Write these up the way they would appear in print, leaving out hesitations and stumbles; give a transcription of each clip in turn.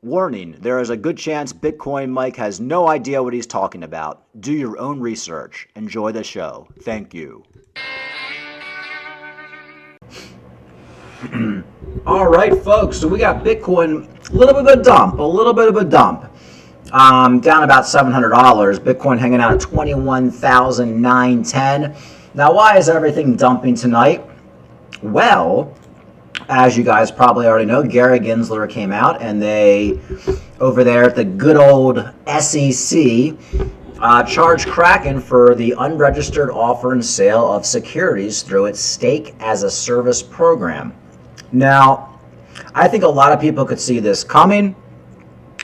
Warning, there is a good chance Bitcoin Mike has no idea what he's talking about. Do your own research. Enjoy the show. Thank you. All right, folks, so we got Bitcoin, a little bit of a dump. Down about $700. Bitcoin hanging out at 21,910. Now, why is everything dumping tonight? Well, as you guys probably already know, Gary Gensler came out and they, over there at the good old SEC, charged Kraken for the unregistered offer and sale of securities through its stake as a service program. Now, I think a lot of people could see this coming.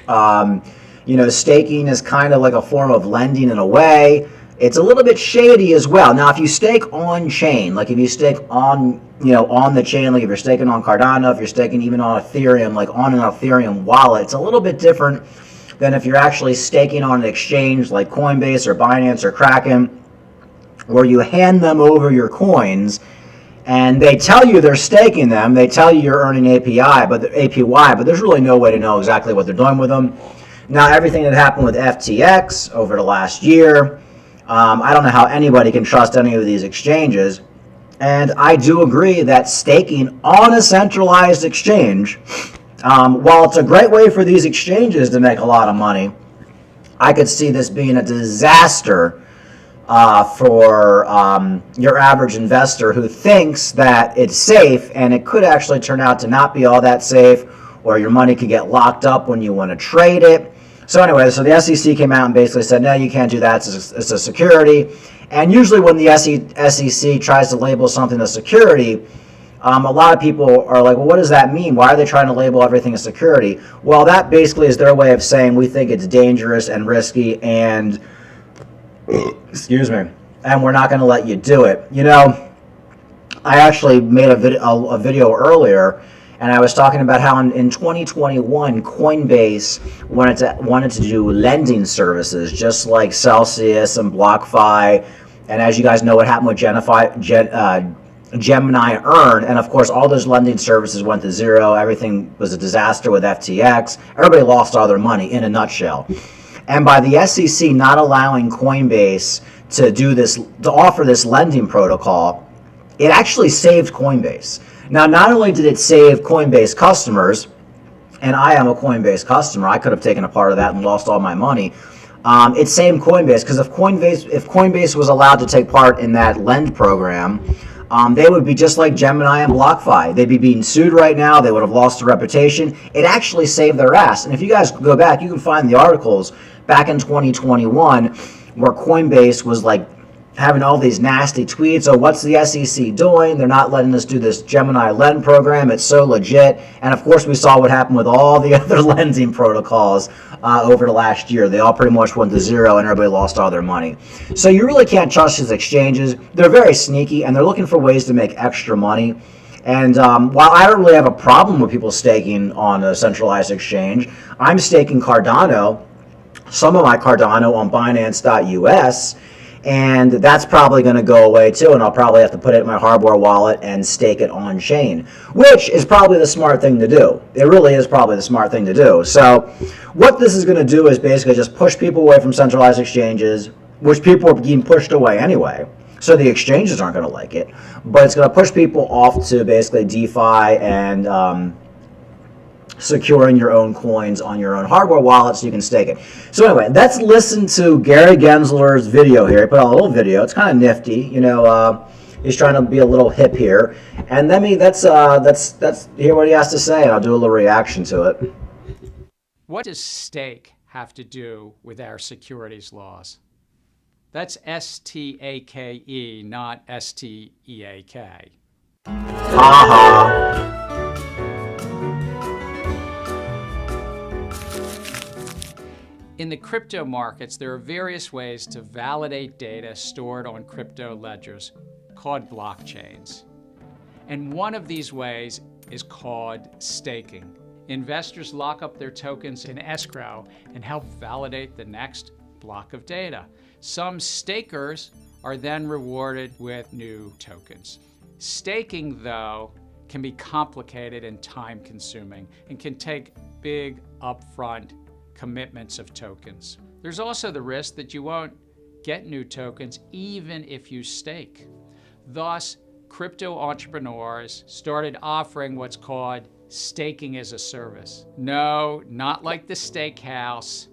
Staking is kind of like a form of lending in a way. It's a little bit shady as well. Now, if you stake on chain, like if you stake on the chain, like if you're staking on Cardano, if you're staking even on Ethereum, like on an Ethereum wallet, it's a little bit different than if you're actually staking on an exchange like Coinbase or Binance or Kraken, where you hand them over your coins and they tell you they're staking them. They tell you you're earning APY, but there's really no way to know exactly what they're doing with them. Now, everything that happened with FTX over the last year, I don't know how anybody can trust any of these exchanges. And I do agree that staking on a centralized exchange, while it's a great way for these exchanges to make a lot of money, I could see this being a disaster for your average investor who thinks that it's safe, and it could actually turn out to not be all that safe, or your money could get locked up when you want to trade it. So anyway, so the SEC came out and basically said, no, you can't do that. It's a security. And usually when the SEC tries to label something a security, a lot of people are like, well, what does that mean? Why are they trying to label everything a security? Well, that basically is their way of saying we think it's dangerous and risky and, and we're not going to let you do it. I actually made a video earlier, and I was talking about how in 2021, Coinbase wanted to do lending services, just like Celsius and BlockFi. And as you guys know, what happened with Gemini Earn, and of course, all those lending services went to zero. Everything was a disaster with FTX. Everybody lost all their money in a nutshell. And by the SEC not allowing Coinbase to offer this lending protocol, it actually saved Coinbase. Now, not only did it save Coinbase customers, and I am a Coinbase customer, I could have taken a part of that and lost all my money. It saved Coinbase, because if Coinbase was allowed to take part in that lend program, they would be just like Gemini and BlockFi. They'd be being sued right now. They would have lost their reputation. It actually saved their ass. And if you guys go back, you can find the articles back in 2021 where Coinbase was like having all these nasty tweets. Oh, what's the SEC doing? They're not letting us do this Gemini lend program. It's so legit. And of course, we saw what happened with all the other lending protocols over the last year. They all pretty much went to zero and everybody lost all their money. So you really can't trust these exchanges. They're very sneaky and they're looking for ways to make extra money. And while I don't really have a problem with people staking on a centralized exchange, I'm staking Cardano, some of my Cardano on Binance.us, and that's probably going to go away too, and I'll probably have to put it in my hardware wallet and stake it on chain, which is probably the smart thing to do. It really is probably the smart thing to do. So what this is going to do is basically just push people away from centralized exchanges, which people are being pushed away anyway. So the exchanges aren't going to like it, but it's going to push people off to basically DeFi and securing your own coins on your own hardware wallet so you can stake it. So anyway, let's listen to Gary Gensler's video here. He put out a little video. It's kind of nifty, he's trying to be a little hip here. And then let's hear what he has to say, and I'll do a little reaction to it. What does stake have to do with our securities laws? That's S-T-A-K-E, not S-T-E-A-K. In the crypto markets, there are various ways to validate data stored on crypto ledgers called blockchains. And one of these ways is called staking. Investors lock up their tokens in escrow and help validate the next block of data. Some stakers are then rewarded with new tokens. Staking, though, can be complicated and time-consuming and can take big upfront commitments of tokens. There's also the risk that you won't get new tokens even if you stake. Thus, crypto entrepreneurs started offering what's called staking as a service. No, not like the steakhouse.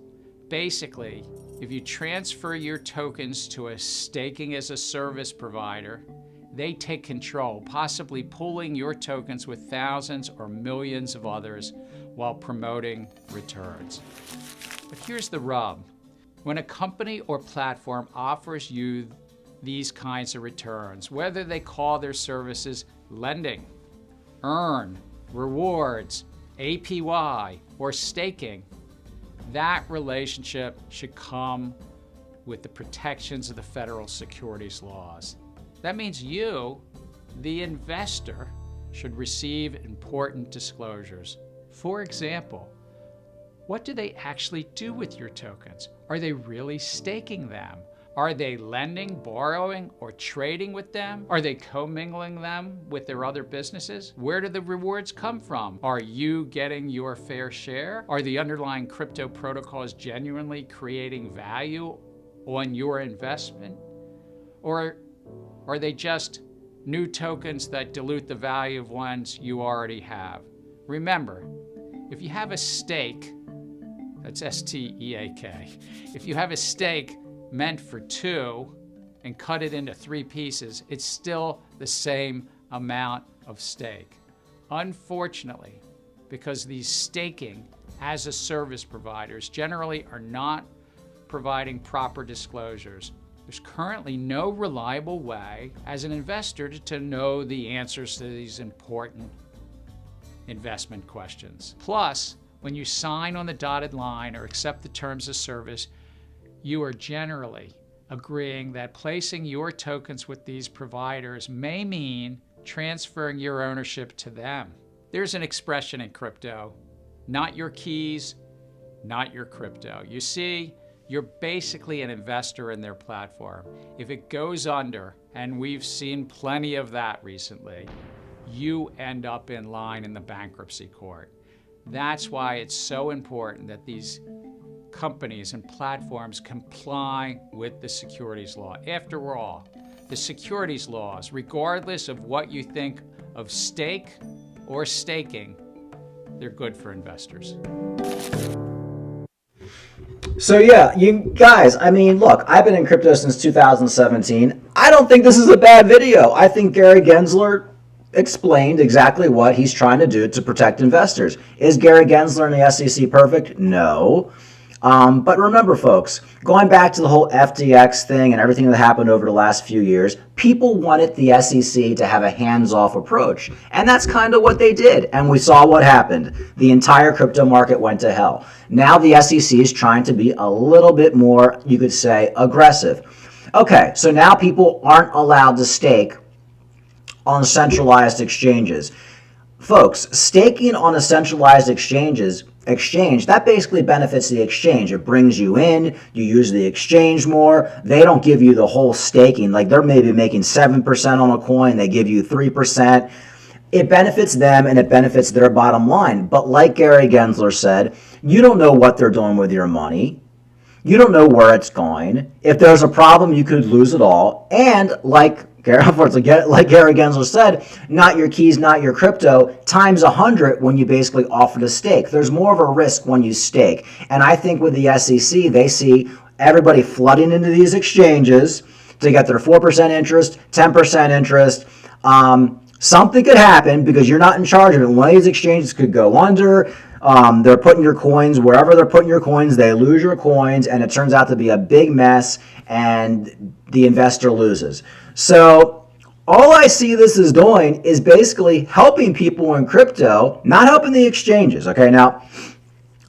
Basically, if you transfer your tokens to a staking as a service provider, they take control, possibly pooling your tokens with thousands or millions of others while promoting returns. But here's the rub. When a company or platform offers you these kinds of returns, whether they call their services lending, earn, rewards, APY, or staking, that relationship should come with the protections of the federal securities laws. That means you, the investor, should receive important disclosures. For example, what do they actually do with your tokens? Are they really staking them? Are they lending, borrowing, or trading with them? Are they commingling them with their other businesses? Where do the rewards come from? Are you getting your fair share? Are the underlying crypto protocols genuinely creating value on your investment? Or are they just new tokens that dilute the value of ones you already have? Remember, if you have a stake, that's S-T-E-A-K, if you have a stake meant for two and cut it into 3 pieces, it's still the same amount of stake. Unfortunately, because these staking as a service providers generally are not providing proper disclosures, there's currently no reliable way as an investor to know the answers to these important investment questions. Plus, when you sign on the dotted line or accept the terms of service, you are generally agreeing that placing your tokens with these providers may mean transferring your ownership to them. There's an expression in crypto, not your keys, not your crypto. You see, you're basically an investor in their platform. If it goes under, and we've seen plenty of that recently, you end up in line in the bankruptcy court. That's why it's so important that these companies and platforms comply with the securities law. After all, the securities laws, regardless of what you think of stake or staking, they're good for investors. So yeah, you guys, I mean, look, I've been in crypto since 2017. I don't think this is a bad video. I think Gary Gensler explained exactly what he's trying to do to protect investors. Is Gary Gensler and the SEC perfect? No. But remember, folks, going back to the whole FTX thing and everything that happened over the last few years, people wanted the SEC to have a hands-off approach. And that's kind of what they did. And we saw what happened. The entire crypto market went to hell. Now the SEC is trying to be a little bit more, you could say, aggressive. Okay, so now people aren't allowed to stake on centralized exchanges. Folks, staking on a centralized exchange, that basically benefits the exchange. It brings you in, you use the exchange more. They don't give you the whole staking. Like they're maybe making 7% on a coin, they give you 3%. It benefits them and it benefits their bottom line. But like Gary Gensler said, you don't know what they're doing with your money. You don't know where it's going. If there's a problem, you could lose it all. And like Gary Gensler said, not your keys, not your crypto, times 100 when you basically offer to stake. There's more of a risk when you stake. And I think with the SEC, they see everybody flooding into these exchanges to get their 4% interest, 10% interest. Something could happen because you're not in charge of it. One of these exchanges could go under. They're putting your coins wherever they're putting your coins. They lose your coins, and it turns out to be a big mess, and the investor loses. So all I see this is doing is basically helping people in crypto, not helping the exchanges. Okay, now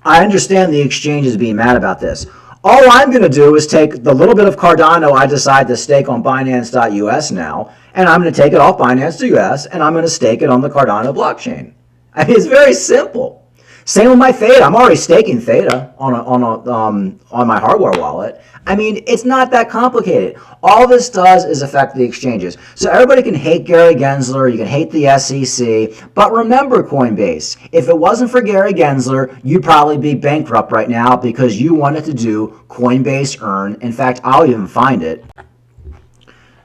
I understand the exchanges being mad about this. All I'm going to do is take the little bit of Cardano I decide to stake on Binance.us now, and I'm going to take it off Binance.us, and I'm going to stake it on the Cardano blockchain. I mean, it's very simple. Same with my Theta. I'm already staking Theta on my hardware wallet. I mean, it's not that complicated. All this does is affect the exchanges. So everybody can hate Gary Gensler, you can hate the SEC, but remember, Coinbase, if it wasn't for Gary Gensler, you'd probably be bankrupt right now because you wanted to do Coinbase Earn. In fact, I'll even find it.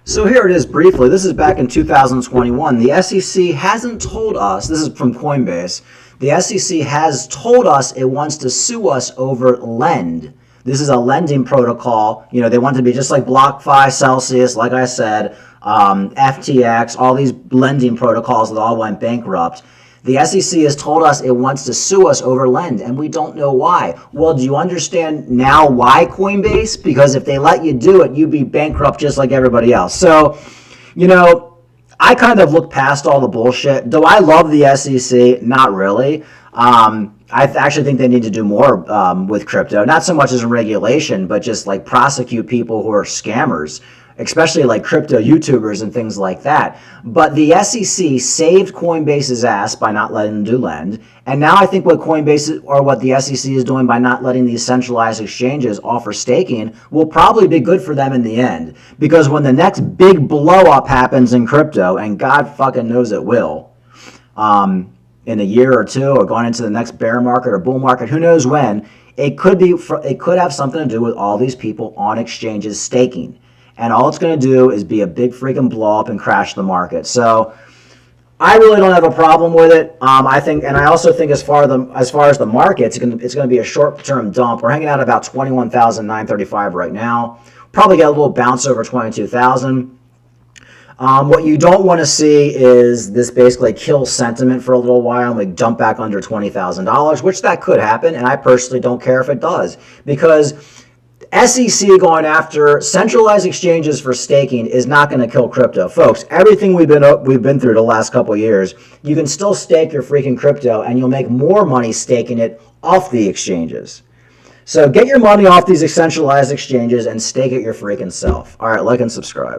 So here it is briefly. This is back in 2021. The SEC hasn't told us, this is from Coinbase, the SEC has told us it wants to sue us over Lend. This is a lending protocol. You know, they want to be just like BlockFi, Celsius, like I said, FTX, all these lending protocols that all went bankrupt. The SEC has told us it wants to sue us over Lend, and we don't know why. Well, do you understand now why, Coinbase? Because if they let you do it, you'd be bankrupt just like everybody else. So, you know, I kind of look past all the bullshit. Do I love the SEC? Not really. I actually think they need to do more with crypto. Not so much as a regulation, but just like prosecute people who are scammers, especially like crypto YouTubers and things like that. But the SEC saved Coinbase's ass by not letting them do Lend. And now I think what Coinbase or what the SEC is doing by not letting these centralized exchanges offer staking will probably be good for them in the end. Because when the next big blow up happens in crypto, and God fucking knows it will, in a year or two, or going into the next bear market or bull market, who knows when, it could have something to do with all these people on exchanges staking. And all it's going to do is be a big freaking blow up and crash the market. So I really don't have a problem with it. I think, and I also think as far as the market, it's going to be a short-term dump. We're hanging out about 21,935 right now. Probably get a little bounce over 22,000. What you don't want to see is this basically kill sentiment for a little while and we dump back under $20,000, which that could happen, and I personally don't care if it does, because SEC going after centralized exchanges for staking is not going to kill crypto, folks. Everything we've been through the last couple of years, you can still stake your freaking crypto, and you'll make more money staking it off the exchanges. So get your money off these centralized exchanges and stake it your freaking self. All right, like and subscribe.